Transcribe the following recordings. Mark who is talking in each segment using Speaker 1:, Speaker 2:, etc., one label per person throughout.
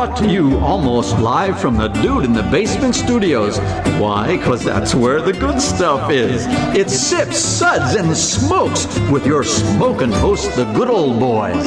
Speaker 1: brought to you almost live from the Dude in the Basement Studios. Why? 'Cause that's where the good stuff is. It's Sips, Suds, and Smokes with your smoking host, the good old boys.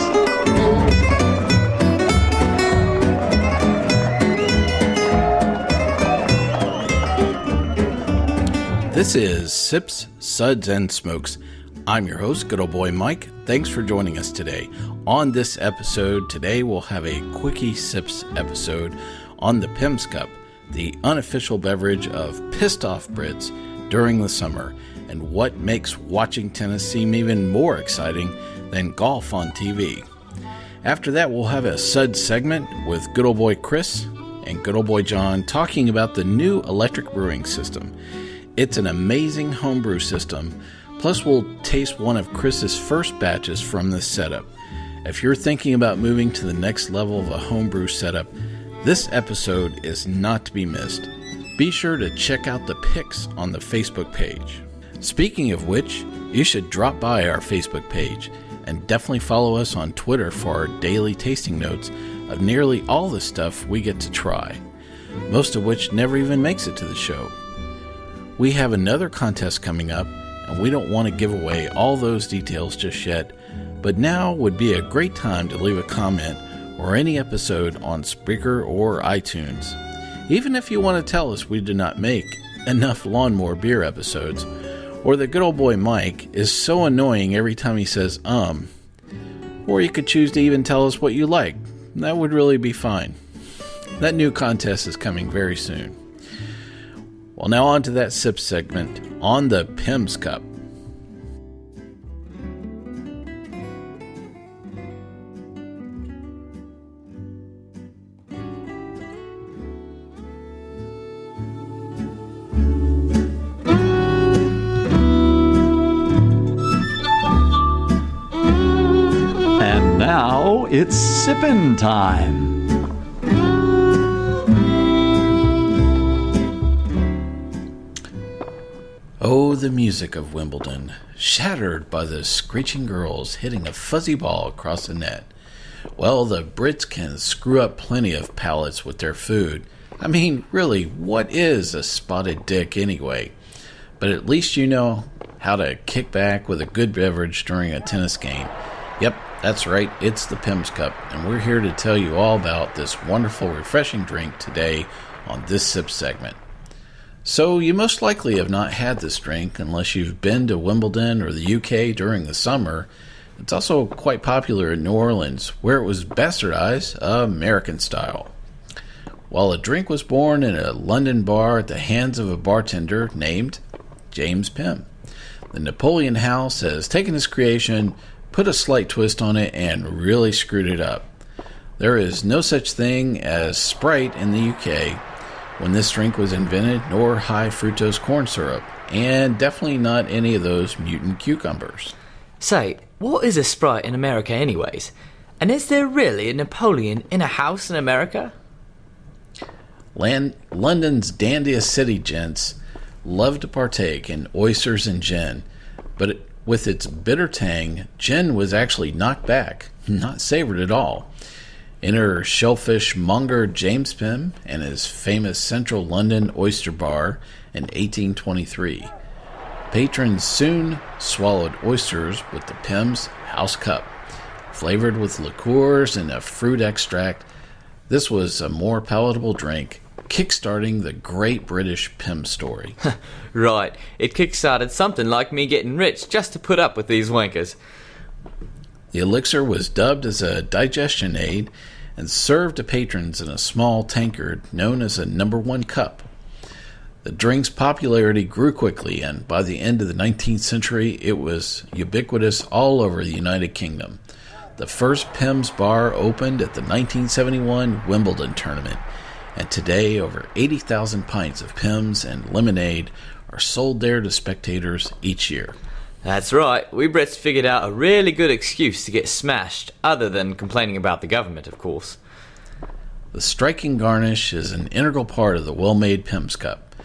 Speaker 2: This is Sips, Suds, and Smokes. I'm your host, good old boy Mike. Thanks for joining us today. On this episode, today we'll have a Quickie Sips episode on the Pimm's Cup, the unofficial beverage of pissed off Brits during the summer, and what makes watching tennis seem even more exciting than golf on TV. After that, we'll have a Suds segment with good old boy Chris and good old boy John talking about the new Electric Brewing System. It's an amazing homebrew system, plus we'll taste one of Chris's first batches from this setup. If you're thinking about moving to the next level of a homebrew setup, this episode is not to be missed. Be sure to check out the pics on the Facebook page. Speaking of which, you should drop by our Facebook page and definitely follow us on Twitter for our daily tasting notes of nearly all the stuff we get to try, most of which never even makes it to the show. We have another contest coming up, and we don't want to give away all those details just yet, but now would be a great time to leave a comment or any episode on Spreaker or iTunes. Even if you want to tell us we did not make enough Lawnmower Beer episodes, or that good old boy Mike is so annoying every time he says or you could choose to even tell us what you like. That would really be fine. That new contest is coming very soon. Well, now on to that sip segment on the Pimm's Cup.
Speaker 1: And now it's sippin' time.
Speaker 2: Oh, the music of Wimbledon, shattered by the screeching girls hitting a fuzzy ball across the net. Well, the Brits can screw up plenty of palates with their food. I mean, really, what is a spotted dick anyway? But at least you know how to kick back with a good beverage during a tennis game. Yep, that's right, it's the Pimm's Cup, and we're here to tell you all about this wonderful, refreshing drink today on this sip segment. So you most likely have not had this drink unless you've been to Wimbledon or the UK during the summer. It's also quite popular in New Orleans, where it was bastardized American style. While a drink was born in a London bar at the hands of a bartender named James Pimm. The Napoleon House has taken his creation, put a slight twist on it, and really screwed it up. There is no such thing as Sprite in the UK when this drink was invented, nor high fructose corn syrup, and definitely not any of those mutant cucumbers.
Speaker 3: Say, what is a Sprite in America anyways? And is there really a Napoleon in a house in America?
Speaker 2: London's dandiest city gents love to partake in oysters and gin, but with its bitter tang, gin was actually knocked back, not savored at all. Enter shellfish monger James Pimm and his famous Central London oyster bar in 1823. Patrons soon swallowed oysters with the Pimm's house cup, flavored with liqueurs and a fruit extract. This was a more palatable drink, kickstarting the great British Pimm story.
Speaker 3: Right, it kickstarted something like me getting rich just to put up with these wankers.
Speaker 2: The elixir was dubbed as a digestion aid and served to patrons in a small tankard known as a number 1 cup. The drink's popularity grew quickly, and by the end of the 19th century, it was ubiquitous all over the United Kingdom. The first Pimm's bar opened at the 1971 Wimbledon tournament, and today over 80,000 pints of Pimm's and lemonade are sold there to spectators each year.
Speaker 3: That's right, we Brits figured out a really good excuse to get smashed, other than complaining about the government, of course.
Speaker 2: The striking garnish is an integral part of the well-made Pimm's Cup.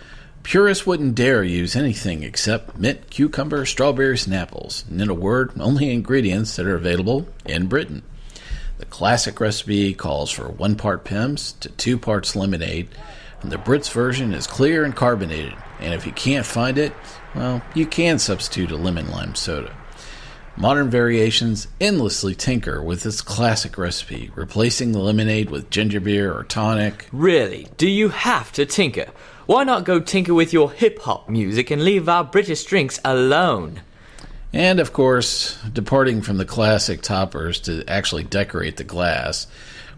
Speaker 2: Purists wouldn't dare use anything except mint, cucumber, strawberries, and apples, and in a word, only ingredients that are available in Britain. The classic recipe calls for 1 part Pimm's to 2 parts lemonade, and the Brits version is clear and carbonated, and if you can't find it, well, you can substitute a lemon lime soda. Modern variations endlessly tinker with this classic recipe, replacing the lemonade with ginger beer or tonic.
Speaker 3: Really? Do you have to tinker? Why not go tinker with your hip-hop music and leave our British drinks alone?
Speaker 2: And, of course, departing from the classic toppers to actually decorate the glass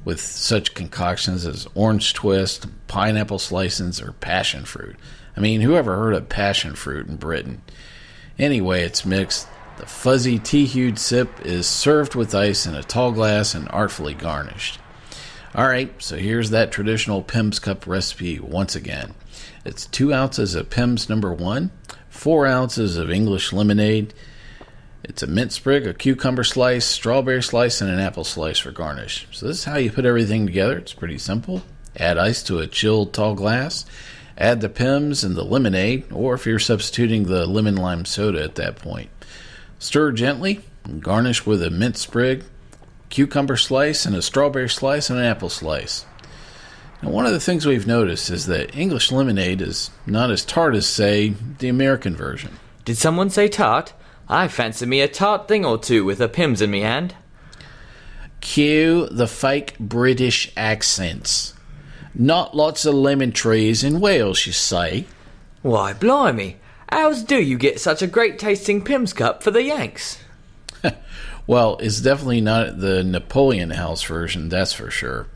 Speaker 2: with such concoctions as orange twist, pineapple slices, or passion fruit. I mean, who ever heard of passion fruit in Britain? Anyway, it's mixed. The fuzzy tea-hued sip is served with ice in a tall glass and artfully garnished. Alright, so here's that traditional Pimm's Cup recipe once again. It's 2 ounces of Pimm's No. 1, 4 ounces of English lemonade. It's a mint sprig, a cucumber slice, strawberry slice, and an apple slice for garnish. So this is how you put everything together. It's pretty simple. Add ice to a chilled tall glass. Add the Pimm's and the lemonade, or if you're substituting the lemon lime soda at that point. Stir gently and garnish with a mint sprig, cucumber slice, and a strawberry slice and an apple slice. Now, one of the things we've noticed is that English lemonade is not as tart as, say, the American version.
Speaker 3: Did someone say tart? I fancy me a tart thing or two with a Pimm's in me hand.
Speaker 2: Cue the fake British accents. Not lots of lemon trees in Wales, you say?
Speaker 3: Why, blimey. How's do you get such a great tasting Pimm's Cup for the Yanks?
Speaker 2: Well, it's definitely not the Napoleon House version, that's for sure.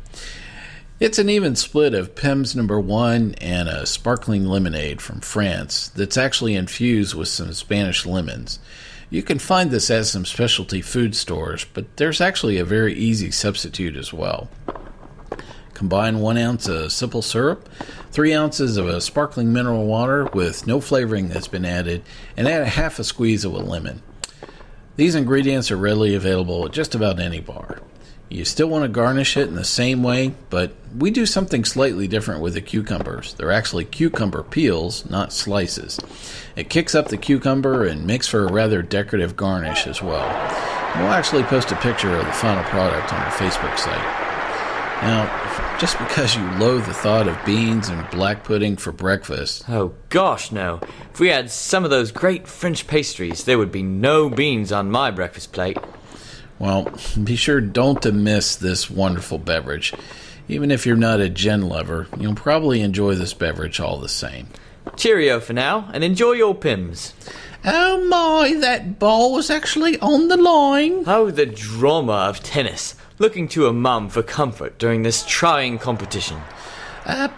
Speaker 2: It's an even split of Pimm's No. 1 and a sparkling lemonade from France that's actually infused with some Spanish lemons. You can find this at some specialty food stores, but there's actually a very easy substitute as well. Combine 1 ounce of simple syrup, 3 ounces of a sparkling mineral water with no flavoring that's been added, and add a half a squeeze of a lemon. These ingredients are readily available at just about any bar. You still want to garnish it in the same way, but we do something slightly different with the cucumbers. They're actually cucumber peels, not slices. It kicks up the cucumber and makes for a rather decorative garnish as well. We'll actually post a picture of the final product on our Facebook site. Now, just because you loathe the thought of beans and black pudding for breakfast...
Speaker 3: Oh gosh, no. If we had some of those great French pastries, there would be no beans on my breakfast plate.
Speaker 2: Well, be sure don't to miss this wonderful beverage. Even if you're not a gin lover, you'll probably enjoy this beverage all the same.
Speaker 3: Cheerio for now, and enjoy your Pimm's.
Speaker 2: Oh my, that ball was actually on the line.
Speaker 3: Oh, the drama of tennis. Looking to a mum for comfort during this trying competition.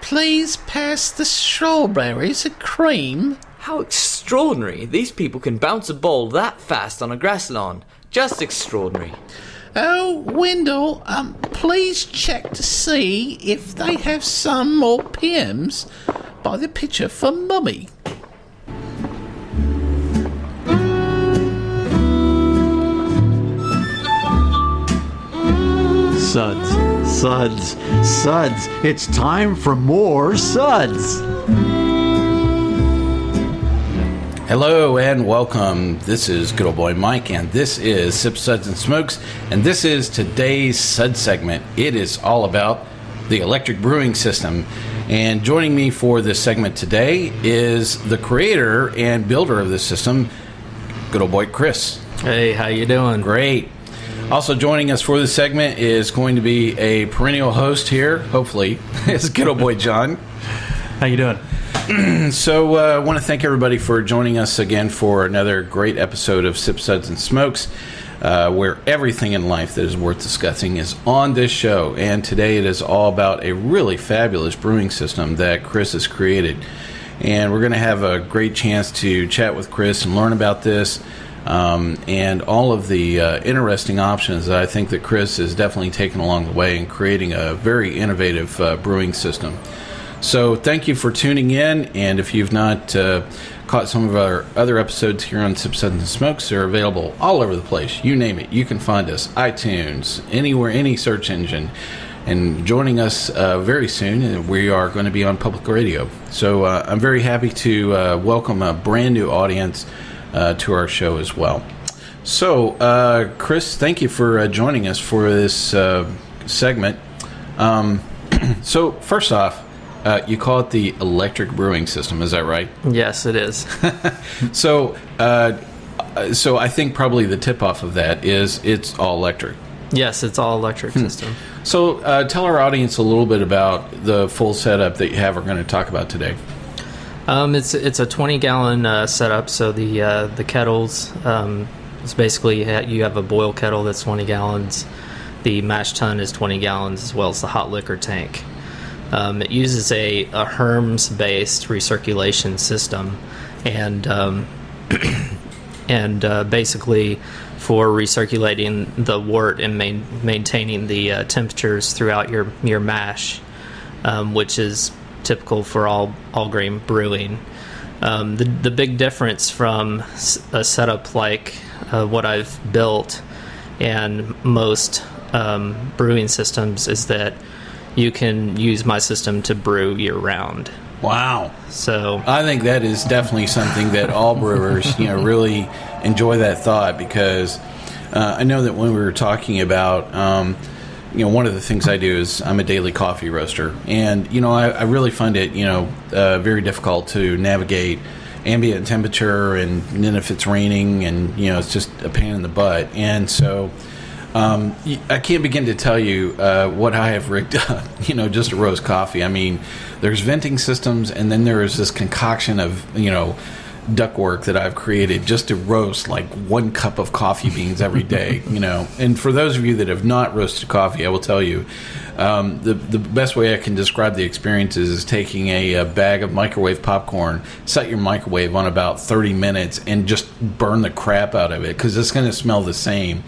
Speaker 2: Please pass the strawberries and cream.
Speaker 3: How extraordinary. These people can bounce a ball that fast on a grass lawn. Just extraordinary.
Speaker 2: Oh, Wendell, please check to see if they have some more Pimm's by the picture for Mummy.
Speaker 1: Suds, suds, suds. It's time for more suds.
Speaker 2: Hello and welcome. This is good old boy Mike, and this is Sips, Suds, and Smokes, and this is today's Sud segment. It is all about the Electric Brewing System, and joining me for this segment today is the creator and builder of this system, good old boy Chris.
Speaker 4: Hey, how you doing?
Speaker 2: Great. Also joining us for this segment is going to be a perennial host here, hopefully, is good old boy John.
Speaker 4: How you doing?
Speaker 2: So I want to thank everybody for joining us again for another great episode of Sips, Suds, and Smokes, where everything in life that is worth discussing is on this show. And today it is all about a really fabulous brewing system that Chris has created. And we're going to have a great chance to chat with Chris and learn about this. And all of the interesting options that I think that Chris has definitely taken along the way in creating a very innovative brewing system. So thank you for tuning in, and if you've not caught some of our other episodes here on Sips, Suds, and Smokes, they're available all over the place. You name it, you can find us. iTunes, anywhere, any search engine. And joining us very soon, we are going to be on public radio. So I'm very happy to welcome a brand new audience to our show as well. So, Chris, thank you for joining us for this segment. So, first off, you call it the Electric Brewing System, is that right?
Speaker 4: Yes, it is.
Speaker 2: So I think probably the tip-off of that is it's all electric.
Speaker 4: Yes, it's all electric system.
Speaker 2: So tell our audience a little bit about the full setup that you have we're going to talk about today.
Speaker 4: It's a 20-gallon setup. So the kettles, it's basically you have a boil kettle that's 20 gallons. The mash tun is 20 gallons, as well as the hot liquor tank. It uses a Herms-based recirculation system, and basically for recirculating the wort and maintaining the temperatures throughout your mash, which is typical for all grain brewing. The big difference from a setup like what I've built and most brewing systems is that you can use my system to brew year-round.
Speaker 2: Wow.
Speaker 4: So
Speaker 2: I think that is definitely something that all brewers, really enjoy that thought, because I know that when we were talking about, one of the things I do is I'm a daily coffee roaster, and I really find it very difficult to navigate ambient temperature, and then if it's raining, and it's just a pain in the butt, and so. I can't begin to tell you what I have rigged up, just to roast coffee. I mean, there's venting systems, and then there is this concoction of, ductwork that I've created just to roast like 1 cup of coffee beans every day, And for those of you that have not roasted coffee, I will tell you, the best way I can describe the experience is taking a bag of microwave popcorn, set your microwave on about 30 minutes, and just burn the crap out of it, because it's going to smell the same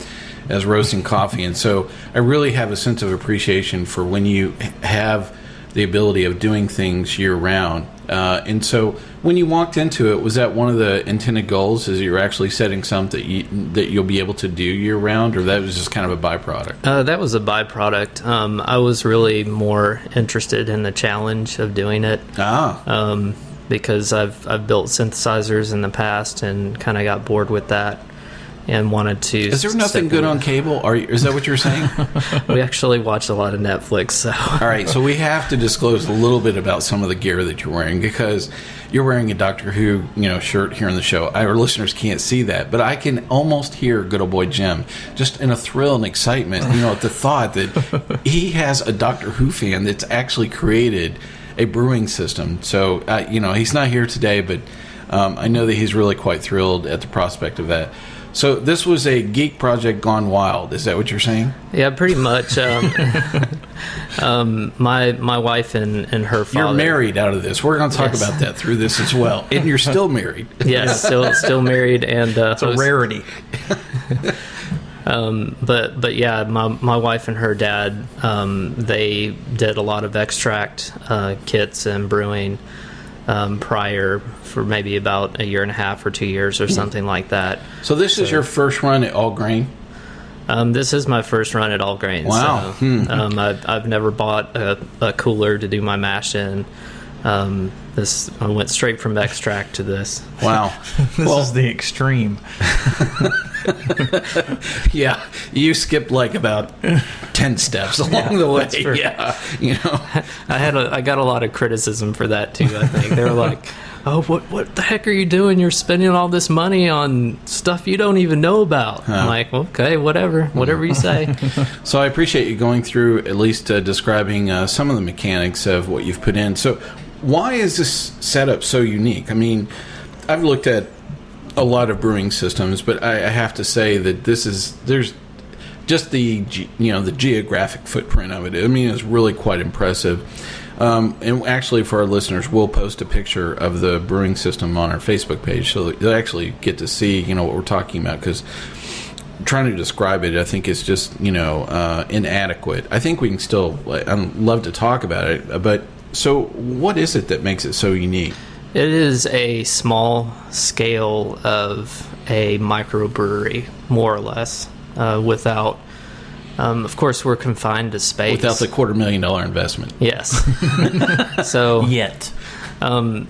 Speaker 2: as roasting coffee. And so I really have a sense of appreciation for when you have the ability of doing things year round. And so when you walked into it, was that one of the intended goals, is you're actually setting something that you'll be able to do year round, or that was just kind of a byproduct?
Speaker 4: That was a byproduct. I was really more interested in the challenge of doing it. Because I've built synthesizers in the past and kind of got bored with that. And wanted to. Is
Speaker 2: there nothing good on cable? Is that what you're saying?
Speaker 4: We actually watch a lot of Netflix. So.
Speaker 2: All right, so we have to disclose a little bit about some of the gear that you're wearing, because you're wearing a Doctor Who, shirt here on the show. Our listeners can't see that, but I can almost hear good old boy Jim just in a thrill and excitement, at the thought that he has a Doctor Who fan that's actually created a brewing system. So, he's not here today, but I know that he's really quite thrilled at the prospect of that. So this was a geek project gone wild. Is that what you're saying?
Speaker 4: Yeah, pretty much. My wife and her father.
Speaker 2: You're married out of this. We're going to talk about that through this as well. And you're still married.
Speaker 4: Yes, still married, and
Speaker 5: it's a rarity.
Speaker 4: But yeah, my wife and her dad, they did a lot of extract kits and brewing prior for maybe about a year and a half or 2 years or something like that.
Speaker 2: So this is your first run at all grain?
Speaker 4: This is my first run at all grain.
Speaker 2: Wow.
Speaker 4: So, I've never bought a cooler to do my mash in. I went straight from extract to this.
Speaker 2: Wow.
Speaker 5: This is the extreme.
Speaker 2: Yeah, you skipped like about 10 steps along the way. Yeah,
Speaker 4: I got a lot of criticism for that too. I think they were like, "Oh, what the heck are you doing? You're spending all this money on stuff you don't even know about." I'm like, okay, whatever you say.
Speaker 2: So I appreciate you going through at least describing some of the mechanics of what you've put in. So why is this setup so unique? I mean, I've looked at a lot of brewing systems, but I have to say that there's just the geographic footprint of it. I mean, it's really quite impressive. And actually, for our listeners, we'll post a picture of the brewing system on our Facebook page, so they'll actually get to see what we're talking about. Because trying to describe it, I think is just inadequate. I think we can still. I'd love to talk about it, but so what is it that makes it so unique?
Speaker 4: It is a small scale of a microbrewery, more or less, without... of course, we're confined to space.
Speaker 2: Without the $250,000 investment.
Speaker 4: Yes. So...
Speaker 5: Yet.
Speaker 4: A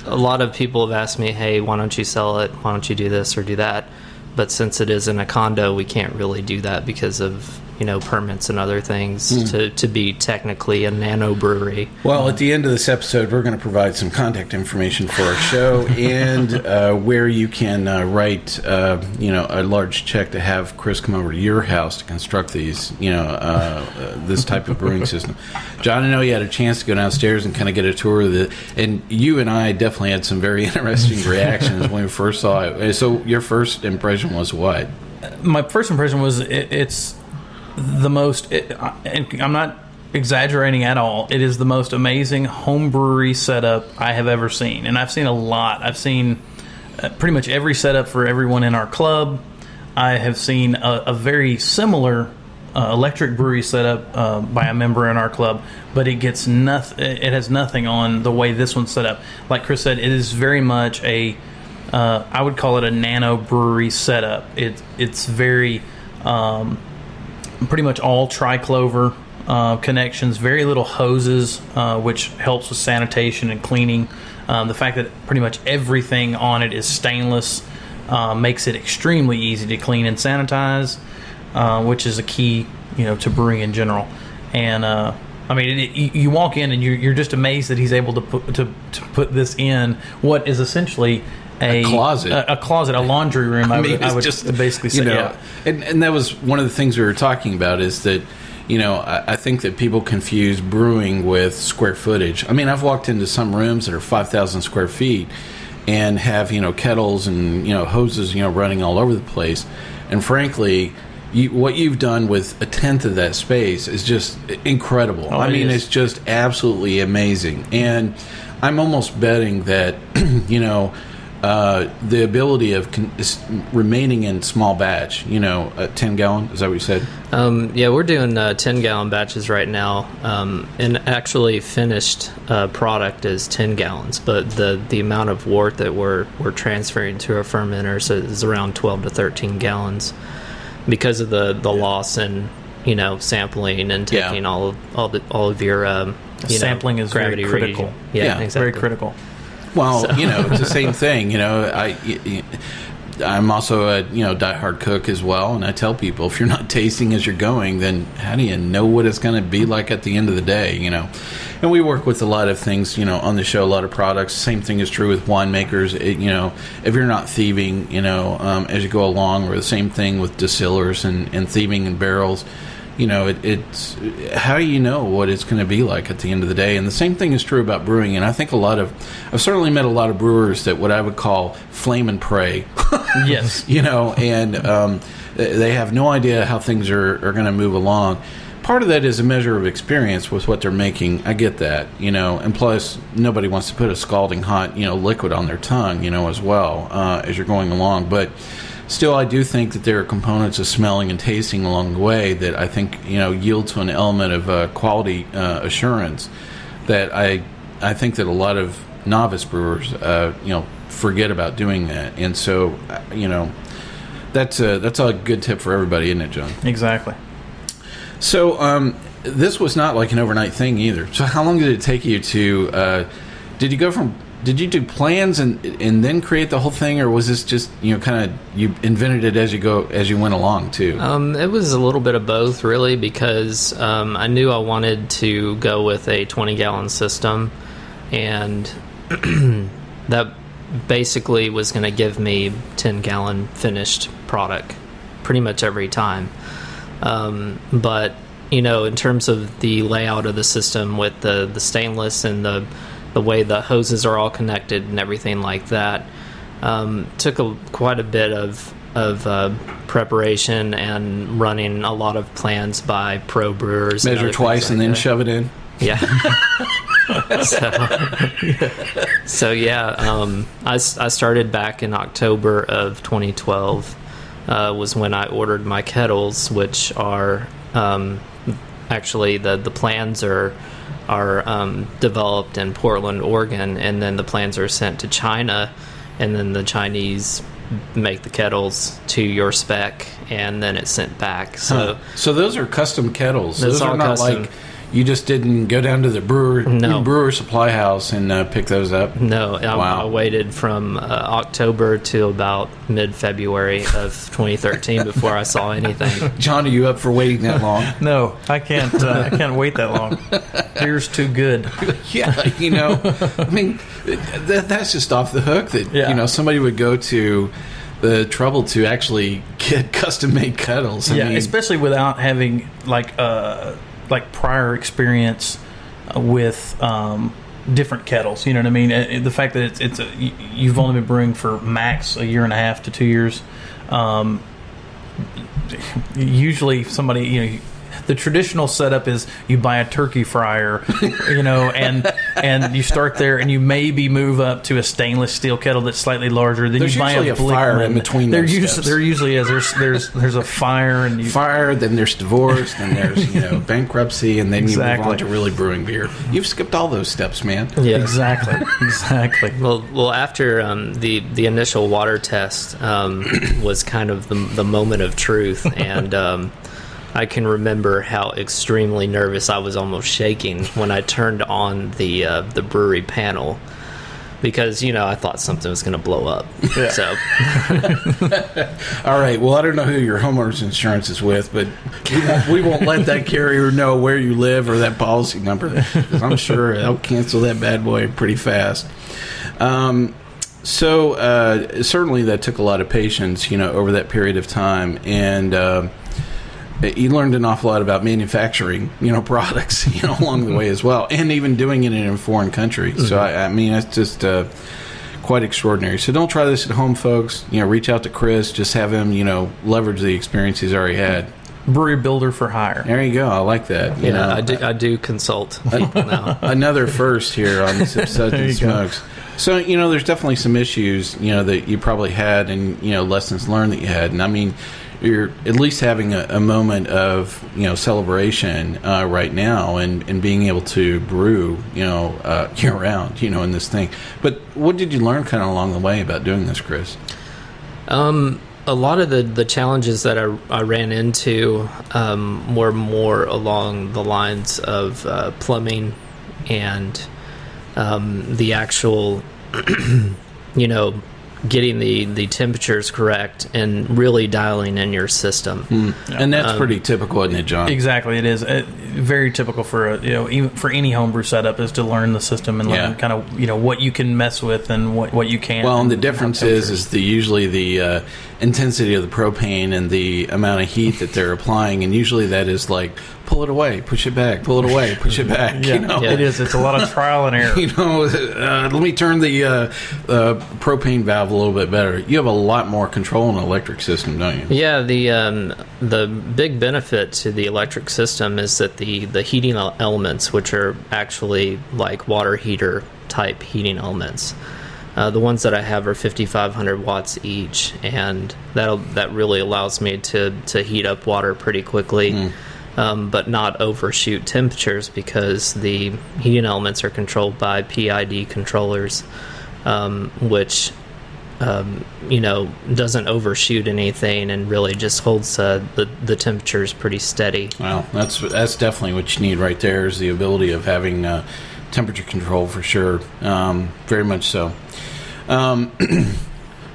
Speaker 4: lot of people have asked me, hey, why don't you sell it? Why don't you do this or do that? but since it is in a condo, we can't really do that because of permits and other things to be technically a nano brewery.
Speaker 2: Well, at the end of this episode, we're going to provide some contact information for our show and where you can write, a large check to have Chris come over to your house to construct these, this type of brewing system. John, I know you had a chance to go downstairs and kind of get a tour of it, and you and I definitely had some very interesting reactions when we first saw it. So your first impression was what?
Speaker 5: My first impression was it's the most, and I'm not exaggerating at all, it is the most amazing home brewery setup I have ever seen. And I've seen a lot. I've seen pretty much every setup for everyone in our club. I have seen a very similar electric brewery setup by a member in our club, but it has nothing on the way this one's set up. Like Chris said, it is very much I would call it a nano brewery setup. It's very pretty much all triclover connections, very little hoses, which helps with sanitation and cleaning. The fact that pretty much everything on it is stainless makes it extremely easy to clean and sanitize, which is a key, to brewing in general. And you walk in and you're just amazed that he's able to put this in what is essentially a closet, a laundry room. I would just basically say,
Speaker 2: and that was one of the things we were talking about is that, I think that people confuse brewing with square footage. I've walked into some rooms that are 5,000 square feet and have, kettles and, hoses, running all over the place. And frankly, what you've done with a tenth of that space is just incredible. It's just absolutely amazing. And I'm almost betting that, the ability of remaining in small batch, a 10-gallon, is that what you said?
Speaker 4: Yeah, we're doing 10-gallon batches right now, and actually finished product is 10 gallons, but the amount of wort that we're transferring to our fermenters is around 12 to 13 gallons because of the loss in sampling and taking all of your
Speaker 5: sampling is
Speaker 4: gravity
Speaker 5: very critical.
Speaker 4: Reading. Yeah, exactly.
Speaker 5: Very critical.
Speaker 2: Well, it's the same thing. I'm also a diehard cook as well, and I tell people if you're not tasting as you're going, then how do you know what it's going to be like at the end of the day? And we work with a lot of things, on the show, a lot of products. Same thing is true with winemakers. If you're not thieving, as you go along, or the same thing with distillers and thieving in barrels. It's how do you know what it's going to be like at the end of the day? And the same thing is true about brewing. And I think I've certainly met a lot of brewers that what I would call flame and pray.
Speaker 5: Yes.
Speaker 2: And they have no idea how things are going to move along. Part of that is a measure of experience with what they're making. I get that, and plus nobody wants to put a scalding hot, liquid on their tongue, as well, as you're going along. But still, I do think that there are components of smelling and tasting along the way that I think yield to an element of quality assurance that I think that a lot of novice brewers forget about doing that, and so that's a good tip for everybody, isn't it, John?
Speaker 5: Exactly.
Speaker 2: So this was not like an overnight thing either. So how long did it take you to? Did you do plans and then create the whole thing, or was this just you invented it as you went along too?
Speaker 4: It was a little bit of both, really, because I knew I wanted to go with a 20-gallon system, and that basically was going to give me 10-gallon finished product pretty much every time. But in terms of the layout of the system with the stainless and the way the hoses are all connected and everything like that, took quite a bit of preparation and running a lot of plans by pro brewers.
Speaker 2: Measure twice and then shove it in.
Speaker 4: Yeah. I started back in October of 2012. Was when I ordered my kettles, which are actually the plans are developed in Portland, Oregon, and then the plans are sent to China, and then the Chinese make the kettles to your spec, and then it's sent back. So
Speaker 2: those are custom kettles. Those are not custom. Like you just didn't go down to the brewer supply house and pick those up?
Speaker 4: No, I waited from October to about mid-February of 2013 before I saw anything.
Speaker 2: John, are you up for waiting that long?
Speaker 5: No, I can't. I can't wait that long. Beer's too good.
Speaker 2: Yeah, I mean, that's just off the hook that somebody would go to the trouble to actually get custom-made kettles. I mean,
Speaker 5: especially without having like prior experience with different kettles. You know what I mean? The fact that you've only been brewing for max a year and a half to 2 years. Usually, somebody the traditional setup is you buy a turkey fryer, and you start there, and you maybe move up to a stainless steel kettle that's slightly larger. Then
Speaker 2: there's
Speaker 5: you buy
Speaker 2: usually a fire in between. There
Speaker 5: usually is. There's a fire and
Speaker 2: then there's divorce, then there's bankruptcy, and then you move on to really brewing beer. You've skipped all those steps, man.
Speaker 4: Yeah,
Speaker 5: exactly.
Speaker 4: Well, after the initial water test was kind of the moment of truth, and I can remember how extremely nervous I was, almost shaking, when I turned on the brewery panel, because I thought something was going to blow up. Yeah. So,
Speaker 2: all right. Well, I don't know who your homeowner's insurance is with, but we won't let that carrier know where you live or that policy number, 'cause I'm sure they'll cancel that bad boy pretty fast. So certainly that took a lot of patience, over that period of time, and you learned an awful lot about manufacturing, products, along the way as well, and even doing it in a foreign country. Mm-hmm. So, I mean, it's just quite extraordinary. So don't try this at home, folks. Reach out to Chris. Just have him, leverage the experience he's already had.
Speaker 5: Brewery builder for hire.
Speaker 2: There you go. I like that.
Speaker 4: I do consult people now.
Speaker 2: Another first here on Sips, Suds, and Smokes. So, there's definitely some issues, that you probably had, and, lessons learned that you had. And, I mean, you're at least having a moment of celebration right now, and being able to brew year round in this thing. But what did you learn kind of along the way about doing this, Chris?
Speaker 4: A lot of the challenges that I ran into were more along the lines of plumbing and the actual getting the temperatures correct and really dialing in your system.
Speaker 2: And that's pretty typical, isn't it, John?
Speaker 5: Exactly, it is. Very typical for even for any homebrew setup is to learn the system and learn kind of what you can mess with and what you can't.
Speaker 2: Well, and the difference is usually the intensity of the propane and the amount of heat that they're applying, and usually that is like pull it away, push it back, pull it away, push it back.
Speaker 5: It is. It's a lot of trial and error.
Speaker 2: Let me turn the propane valve a little bit better. You have a lot more control in an electric system, don't you?
Speaker 4: Yeah, the big benefit to the electric system is that the heating elements, which are actually like water heater type heating elements, the ones that I have are 5,500 watts each, and that really allows me to heat up water pretty quickly. But not overshoot temperatures, because the heating elements are controlled by PID controllers, which doesn't overshoot anything and really just holds the temperatures pretty steady.
Speaker 2: Well, that's definitely what you need right there, is the ability of having temperature control for sure. Very much so.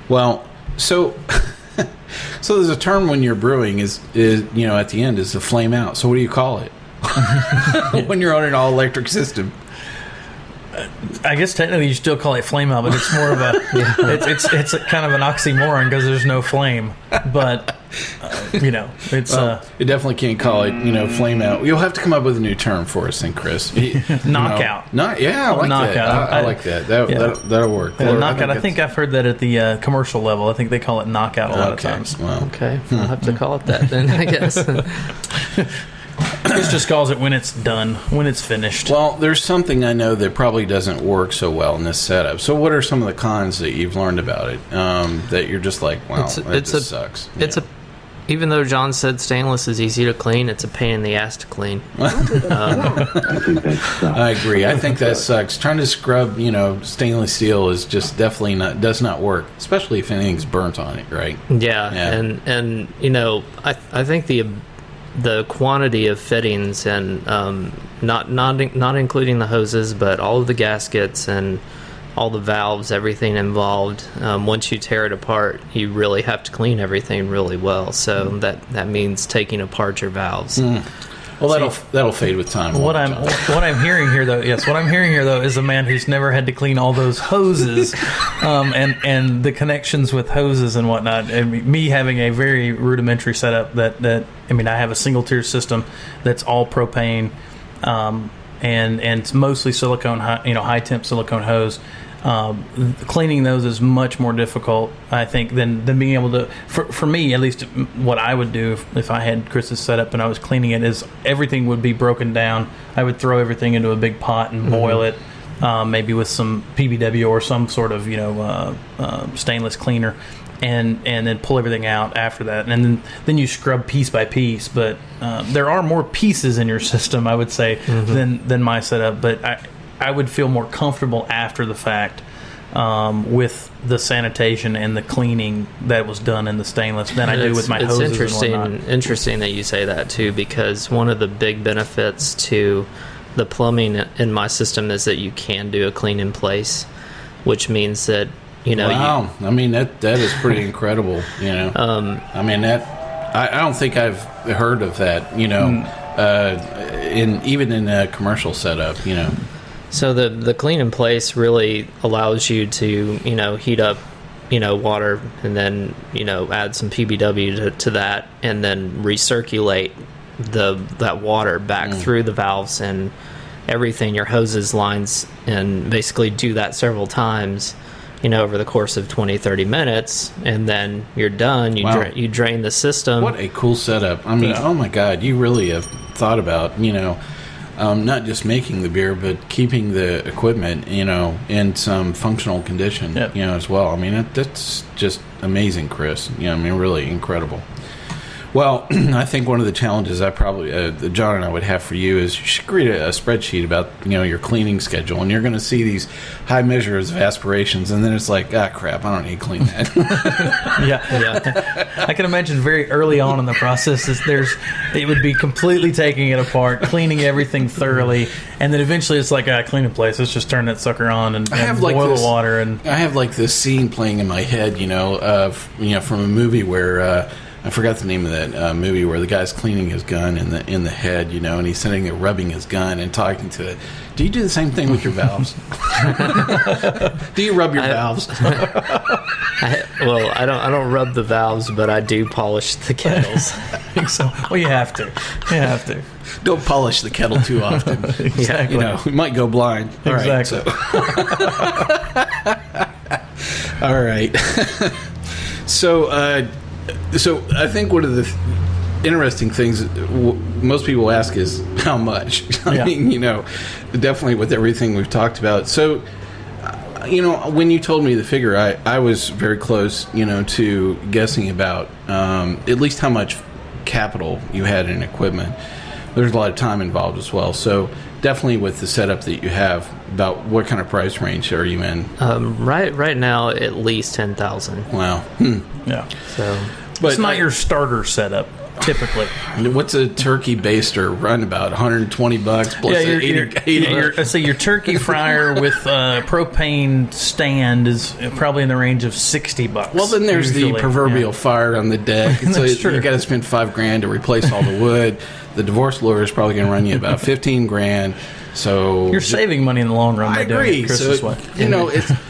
Speaker 2: Well, so. So there's a term when you're brewing is at the end is the flame out. So what do you call it when you're on an all electric system?
Speaker 5: I guess technically you still call it flame out, but it's more of a it's a kind of an oxymoron because there's no flame. But it's
Speaker 2: you definitely can't call it flame out. You'll have to come up with a new term for us, then, Chris.
Speaker 5: Knockout.
Speaker 2: I like
Speaker 5: knockout.
Speaker 2: That. I like that. That'll work.
Speaker 5: Knockout. I think I've heard that at the commercial level. I think they call it knockout a lot of times.
Speaker 2: Well,
Speaker 4: okay, I'll have to call it that then, I guess.
Speaker 5: Chris just calls it when it's done, when it's finished.
Speaker 2: Well, there's something I know that probably doesn't work so well in this setup. So what are some of the cons that you've learned about it that you're just like, wow, that just sucks?
Speaker 4: Even though John said stainless is easy to clean, it's a pain in the ass to clean.
Speaker 2: I agree. I think that sucks. Trying to scrub, stainless steel is just definitely does not work, especially if anything's burnt on it, right?
Speaker 4: Yeah. And I think the quantity of fittings and not including the hoses, but all of the gaskets and all the valves, everything involved. Once you tear it apart, you really have to clean everything really well. So that means taking apart your valves.
Speaker 2: Well, that'll fade with time.
Speaker 5: What I'm hearing here though is a man who's never had to clean all those hoses, and the connections with hoses and whatnot. And me having a very rudimentary setup that I have a single tier system that's all propane, and it's mostly silicone, high temp silicone hose. Cleaning those is much more difficult, I think, than being able to. For me, at least, what I would do if I had Chris's setup and I was cleaning it is everything would be broken down. I would throw everything into a big pot and boil it, maybe with some PBW or some sort of stainless cleaner, and then pull everything out after that, and then you scrub piece by piece. But there are more pieces in your system, I would say, than my setup. But I would feel more comfortable after the fact with the sanitation and the cleaning that was done in the stainless than I do with my hoses and whatnot.
Speaker 4: Interesting that you say that too, because one of the big benefits to the plumbing in my system is that you can do a clean in place, which means that
Speaker 2: Wow, that is pretty incredible. I don't think I've heard of that. Even in a commercial setup.
Speaker 4: So the clean in place really allows you to, heat up, water, and then, add some PBW to that, and then recirculate that water back through the valves and everything, your hoses, lines, and basically do that several times, over the course of 20, 30 minutes, and then you're done. You drain the system.
Speaker 2: What a cool setup. Oh my God, you really have thought about, not just making the beer, but keeping the equipment, in some functional condition, as well. That's just amazing, Chris. Really incredible. Well, I think one of the challenges John and I would have for you is you should create a spreadsheet about, your cleaning schedule, and you're going to see these high measures of aspirations, and then it's like, crap, I don't need to clean that.
Speaker 5: Yeah. I can imagine very early on in the process it would be completely taking it apart, cleaning everything thoroughly, and then eventually it's like, clean in place, let's just turn that sucker on and boil the water. And
Speaker 2: I have like this scene playing in my head, from a movie where... I forgot the name of that movie where the guy's cleaning his gun in the head, and he's sitting there rubbing his gun and talking to it. Do you do the same thing with your valves? Do you rub your valves?
Speaker 4: I don't rub the valves, but I do polish the kettles.
Speaker 5: I think so. Well, you have to.
Speaker 2: Don't polish the kettle too often.
Speaker 5: Exactly.
Speaker 2: We might go blind. All
Speaker 5: exactly.
Speaker 2: Right, all right. So I think one of the interesting things most people ask is how much. I mean, definitely with everything we've talked about. So, when you told me the figure, I was very close, to guessing about at least how much capital you had in equipment. There's a lot of time involved as well. So definitely with the setup that you have, about what kind of price range are you in?
Speaker 4: Right now, at least $10,000.
Speaker 2: Wow.
Speaker 5: Yeah.
Speaker 4: So.
Speaker 5: But it's not your starter setup, typically.
Speaker 2: What's a turkey baster run about? $120 plus
Speaker 5: let's say your turkey fryer with propane stand is probably in the range of $60.
Speaker 2: Well, then there's usually the proverbial fire on the deck. So you got to spend $5,000 to replace all the wood. The divorce lawyer is probably going to run you about $15,000. So
Speaker 5: you're saving money in the long run.
Speaker 2: I agree. It's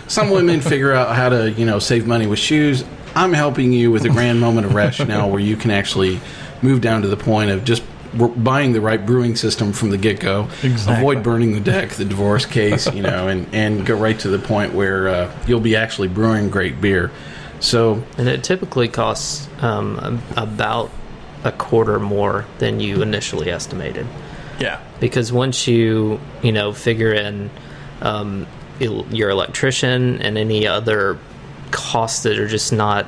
Speaker 2: some women figure out how to save money with shoes. I'm helping you with a grand moment of rationale where you can actually move down to the point of just buying the right brewing system from the get-go, avoid burning the deck, the divorce case, and go right to the point where you'll be actually brewing great beer. So,
Speaker 4: and it typically costs about a quarter more than you initially estimated.
Speaker 5: Yeah.
Speaker 4: Because once you figure in your electrician and any other costs that are just not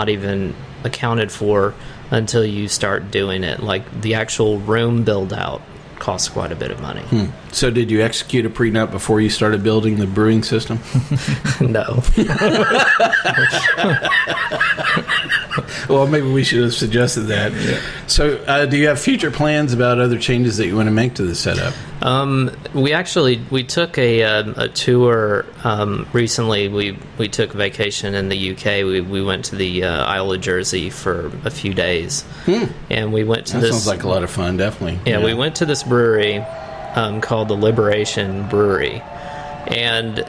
Speaker 4: even accounted for until you start doing it, like the actual room build out costs quite a bit of money.
Speaker 2: So did you execute a prenup before you started building the brewing system?
Speaker 4: No.
Speaker 2: Well, maybe we should have suggested that. Yeah. So, do you have future plans about other changes that you want to make to the setup?
Speaker 4: We took a tour recently. We took a vacation in the UK. We went to the Isle of Jersey for a few days, and we went to
Speaker 2: that
Speaker 4: this.
Speaker 2: Sounds like a lot of fun, definitely.
Speaker 4: Yeah, we went to this brewery called the Liberation Brewery, and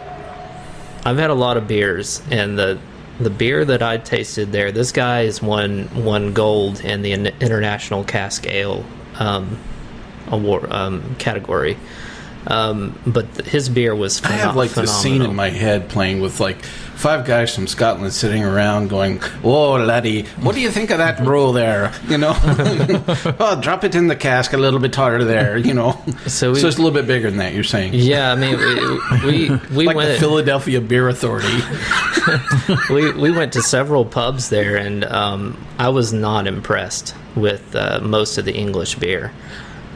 Speaker 4: I've had a lot of beers, and the beer that I tasted there, this guy has won gold in the International Cask Ale award category. But his beer was
Speaker 2: I have like
Speaker 4: phenomenal.
Speaker 2: the scene in my head playing with like 5 guys from Scotland sitting around going, "Whoa, laddie, what do you think of that brew there? You know, oh, drop it in the cask a little bit harder there. You know, so it's a little bit bigger than that. You're saying?
Speaker 4: Yeah, I mean, we
Speaker 2: like
Speaker 4: went
Speaker 2: the Philadelphia Beer Authority.
Speaker 4: we went to several pubs there, and I was not impressed with most of the English beer.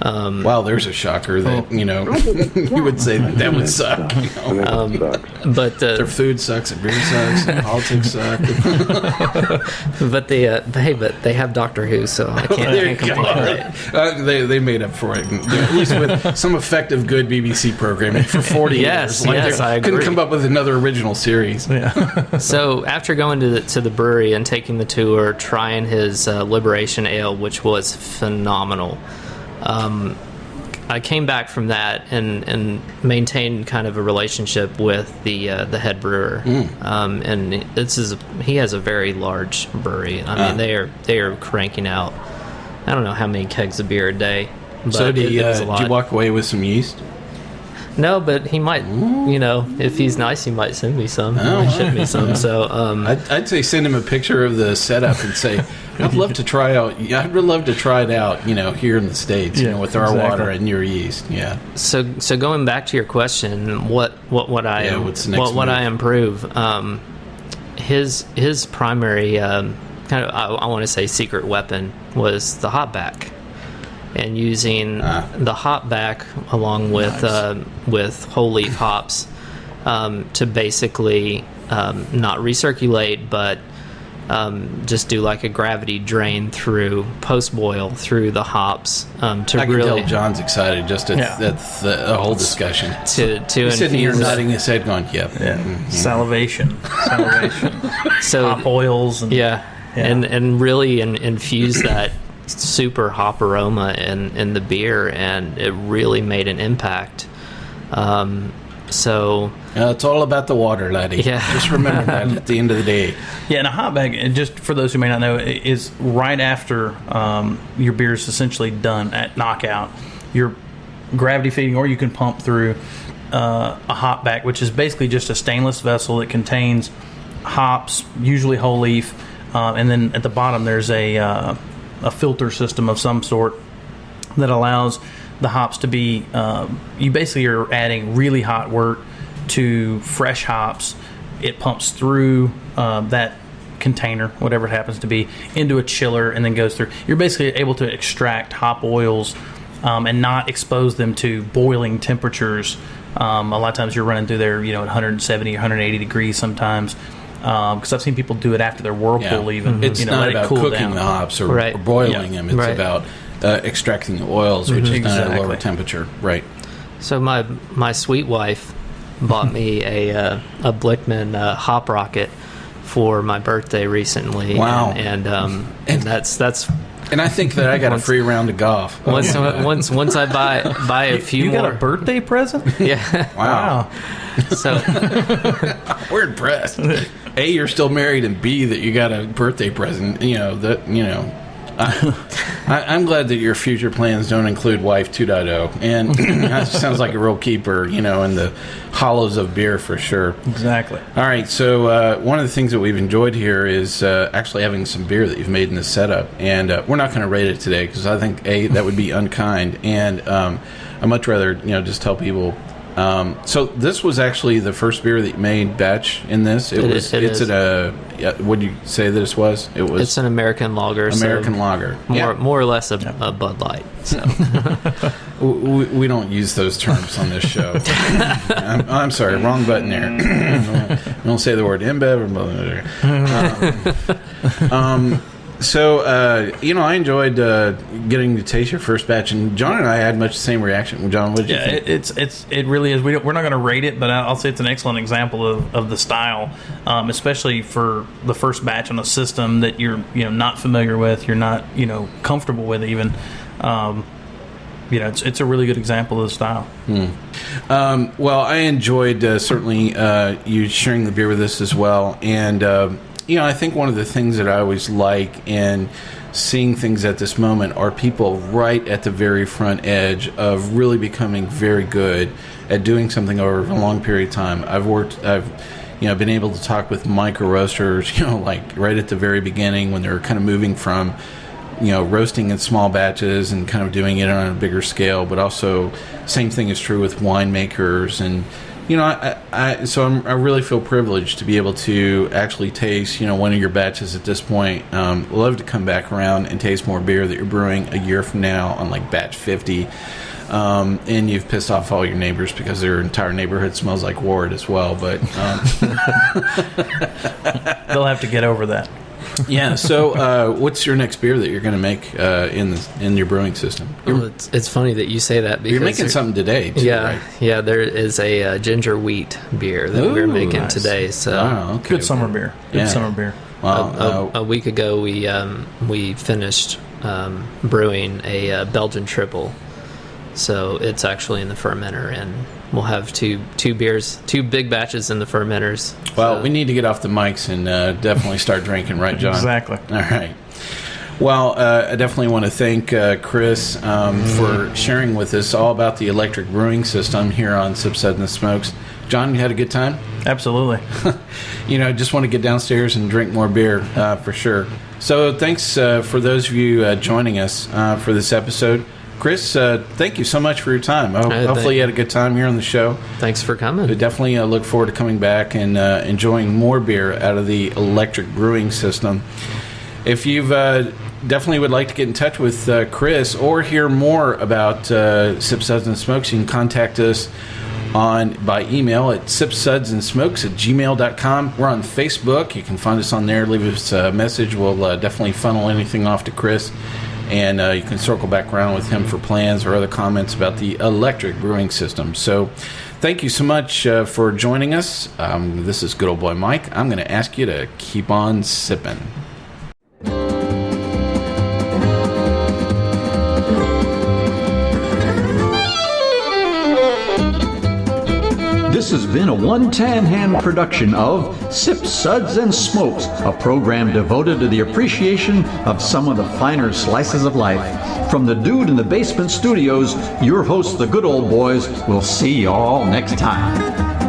Speaker 2: Wow, there's a shocker that, you know, you would say that would suck. You know?
Speaker 4: But
Speaker 2: their food sucks, their beer sucks, their politics suck.
Speaker 4: but they have Doctor Who, so I can't complain. Right?
Speaker 2: They made up for it, at least with some effective, good BBC programming for 40 years.
Speaker 4: Yes, I agree.
Speaker 2: Couldn't come up with another original series.
Speaker 5: Yeah.
Speaker 4: So after going to the brewery and taking the tour, trying his Liberation Ale, which was phenomenal. I came back from that and maintained kind of a relationship with the head brewer, and he has a very large brewery. I mean, they are cranking out, I don't know how many kegs of beer a day. But
Speaker 2: so did you walk away with some yeast?
Speaker 4: No, but he might. You know, if he's nice, he might send me some. He might ship me some. So
Speaker 2: I'd say send him a picture of the setup and say, I'd love to try out. I'd love to try it out. You know, here in the States, you know, with our water and your yeast. Yeah.
Speaker 4: So going back to your question, what would I improve? His primary kind of I want to say secret weapon was the hopback. And using the hopback along with whole leaf hops to basically not recirculate, but just do like a gravity drain through post boil through the hops to
Speaker 2: I can
Speaker 4: really.
Speaker 2: Tell John's excited just at the whole discussion.
Speaker 4: He's
Speaker 2: sitting here nodding his head, going, "Yep."
Speaker 5: Yeah. Salivation.
Speaker 4: So
Speaker 5: hop oils.
Speaker 4: And really infuse that super hop aroma in the beer, and it really made an impact. So
Speaker 2: it's all about the water, laddie. Yeah. Just remember that at the end of the day.
Speaker 5: Yeah, and a hop bag, just for those who may not know, is right after your beer is essentially done at knockout. You're gravity feeding, or you can pump through a hop bag, which is basically just a stainless vessel that contains hops, usually whole leaf, and then at the bottom there's a filter system of some sort that allows the hops to be you basically are adding really hot wort to fresh hops. It pumps through that container, whatever it happens to be, into a chiller and then goes through. You're basically able to extract hop oils and not expose them to boiling temperatures. A lot of times you're running through there, at 170 or 180 degrees sometimes. Because I've seen people do it after their whirlpool even.
Speaker 2: It's not about
Speaker 5: cool
Speaker 2: cooking
Speaker 5: down.
Speaker 2: the hops or boiling them. It's about extracting the oils, which is done at a lower temperature. Right.
Speaker 4: So my sweet wife bought me a Blickman hop rocket for my birthday recently.
Speaker 2: Wow.
Speaker 4: And that's.
Speaker 2: And I think that I got a free round of golf.
Speaker 4: Once I buy a few
Speaker 5: you
Speaker 4: more.
Speaker 5: You got a birthday present?
Speaker 4: Yeah.
Speaker 2: Wow.
Speaker 4: So
Speaker 2: we're impressed. A, you're still married, and B, that you got a birthday present. I'm glad that your future plans don't include Wife 2.0, and that sounds like a real keeper, in the hollows of beer for sure.
Speaker 5: Exactly.
Speaker 2: All right, so one of the things that we've enjoyed here is actually having some beer that you've made in this setup, and we're not going to rate it today because I think A, that would be unkind, and I'd much rather just tell people So this was actually the first beer that you made batch in this. It's
Speaker 4: is.
Speaker 2: What did you say that this was?
Speaker 4: It's an American lager.
Speaker 2: American lager.
Speaker 4: More or less a Bud Light. So.
Speaker 2: We don't use those terms on this show. I'm sorry, wrong button there. Don't say the word InBev. So, I enjoyed getting to taste your first batch, and John and I had much the same reaction. John, what did you think?
Speaker 5: It really is. We're not going to rate it, but I'll say it's an excellent example of the style, especially for the first batch on a system that you're not familiar with, you're not comfortable with even. It's a really good example of the style.
Speaker 2: Well, I enjoyed certainly you sharing the beer with us as well, and I think one of the things that I always like in seeing things at this moment are people right at the very front edge of really becoming very good at doing something over a long period of time. I've been able to talk with micro roasters, like right at the very beginning when they're kind of moving from roasting in small batches and kind of doing it on a bigger scale, but also same thing is true with winemakers. And I really feel privileged to be able to actually taste one of your batches at this point. Love to come back around and taste more beer that you're brewing a year from now on like batch 50. And you've pissed off all your neighbors because their entire neighborhood smells like Ward as well, but
Speaker 5: they'll have to get over that.
Speaker 2: Yeah. So, what's your next beer that you're going to make in your brewing system?
Speaker 4: Well, it's funny that you say that because
Speaker 2: you're making something today, too, right?
Speaker 4: Yeah. There is a ginger wheat beer that we're making today. So,
Speaker 2: okay.
Speaker 5: Good summer beer. Summer beer.
Speaker 2: Well,
Speaker 4: a week ago we finished brewing a Belgian triple. So it's actually in the fermenter, and we'll have two beers, 2 big batches in the fermenters.
Speaker 2: Well, we need to get off the mics and definitely start drinking, right, John?
Speaker 5: Exactly.
Speaker 2: All right. Well, I definitely want to thank Chris for sharing with us all about the Electric Brewing System here on Sips, Suds, and Smokes. John, you had a good time?
Speaker 5: Absolutely.
Speaker 2: Just want to get downstairs and drink more beer for sure. So thanks for those of you joining us for this episode. Chris, thank you so much for your time. Hopefully you had a good time here on the show.
Speaker 4: Thanks for coming.
Speaker 2: We definitely look forward to coming back and enjoying more beer out of the Electric Brewing System. If you've definitely would like to get in touch with Chris or hear more about Sips, Suds, and Smokes, you can contact us by email at sipssudsandsmokes@gmail.com. We're on Facebook. You can find us on there. Leave us a message. We'll definitely funnel anything off to Chris. And you can circle back around with him for plans or other comments about the Electric Brewing System. So thank you so much for joining us. This is good old boy Mike. I'm going to ask you to keep on sipping.
Speaker 1: This has been a One Tan Hand production of Sips, Suds, and Smokes, a program devoted to the appreciation of some of the finer slices of life. From the Dude in the Basement Studios, your hosts, the Good Old Boys, will see you all next time.